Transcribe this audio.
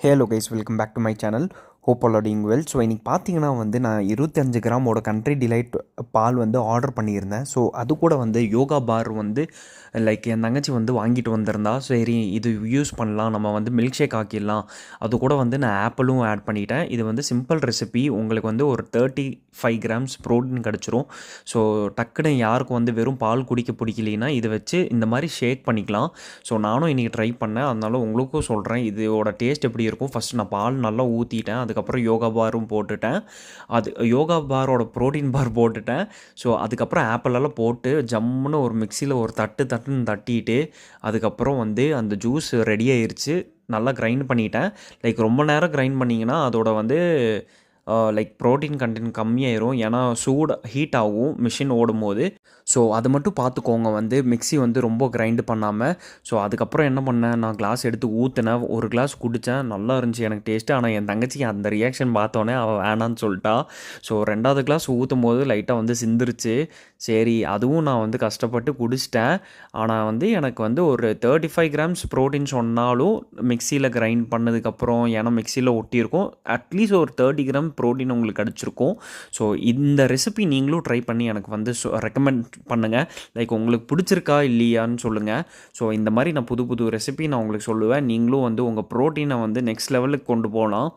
Hello guys, welcome back to my channel. Hope all are doing well. So இன்றைக்கி பார்த்தீங்கன்னா நான் 25 கிராமோட country delight பால் ஆர்டர் பண்ணியிருந்தேன். ஸோ அது கூட யோகா பார் லைக் என் தங்கச்சி வாங்கிட்டு வந்திருந்தா. சரி, இது யூஸ் பண்ணலாம், நம்ம மில்க் ஷேக் ஆக்கிடலாம். அது கூட நான் ஆப்பிளும் ஆட் பண்ணிட்டேன். இது சிம்பிள் ரெசிபி. உங்களுக்கு ஒரு 35 கிராம்ஸ் ப்ரோட்டீன் கிடச்சிரும். ஸோ டக்குன்னு யாருக்கும் வெறும் பால் குடிக்க பிடிக்கலைன்னா இதை வச்சு இந்த மாதிரி ஷேக் பண்ணிக்கலாம். ஸோ நானும் இன்றைக்கி ட்ரை பண்ணேன், அதனால உங்களுக்கும் சொல்கிறேன் இதோட டேஸ்ட் எப்படி இருக்கும். ஃபஸ்ட் நான் பால் நல்லா ஊற்றிட்டேன், அதுக்கப்புறம் யோகா பாரும் போட்டுட்டேன். அது யோகா பாரோட ப்ரோட்டீன் பார் போட்டுட்டேன். ஸோ அதுக்கப்புறம் ஆப்பிளெல்லாம் போட்டு ஜம்முன்னு ஒரு மிக்சியில் ஒரு தட்டுன்னு தட்டிட்டு அதுக்கப்புறம் அந்த ஜூஸ் ரெடி ஆயிடுச்சு. நல்லா கிரைண்ட் பண்ணிட்டேன். லைக் ரொம்ப நேரம் கிரைண்ட் பண்ணிங்கன்னா அதோட லைக் ப்ரோட்டீன் கண்டென்ட் கம்மியாயிரும். ஏன்னா ஹீட் ஆகும் மிஷின் ஓடும் போது. ஸோ அது மட்டும் பார்த்துக்கோங்க. மிக்ஸி ரொம்ப கிரைண்டு பண்ணாமல். ஸோ அதுக்கப்புறம் என்ன பண்ணேன், நான் கிளாஸ் எடுத்து ஊற்றினேன். ஒரு கிளாஸ் குடித்தேன், நல்லா இருந்துச்சு எனக்கு டேஸ்ட்டு. ஆனால் என் தங்கச்சிக்கு அந்த ரியாக்ஷன் பார்த்தோன்னே அவள் வேணான்னு சொல்லிட்டா. ஸோ 2வது கிளாஸ் ஊற்றும் போது லைட்டாக சிந்துருச்சு. சரி, அதுவும் நான் கஷ்டப்பட்டு குடிச்சிட்டேன். ஆனால் எனக்கு ஒரு 35 கிராம்ஸ் ப்ரோட்டீன் சொன்னாலும் மிக்சியில் கிரைண்ட் பண்ணதுக்கப்புறம், ஏன்னா மிக்சியில் ஒட்டியிருக்கும், அட்லீஸ்ட் ஒரு 30 கிராம் ப்ரோட்டீன் உங்களுக்கு கிடச்சிருக்கும். ஸோ இந்த ரெசிபி நீங்களும் ட்ரை பண்ணி எனக்கு ரெக்கமெண்ட் பண்ணுங்கள். லைக் உங்களுக்கு பிடிச்சிருக்கா இல்லையான்னு சொல்லுங்கள். ஸோ இந்த மாதிரி நான் புது புது ரெசிபி நான் உங்களுக்கு சொல்லுவேன். நீங்களும் உங்கள் ப்ரோட்டீனை நெக்ஸ்ட் லெவலுக்கு கொண்டு போகலாம்.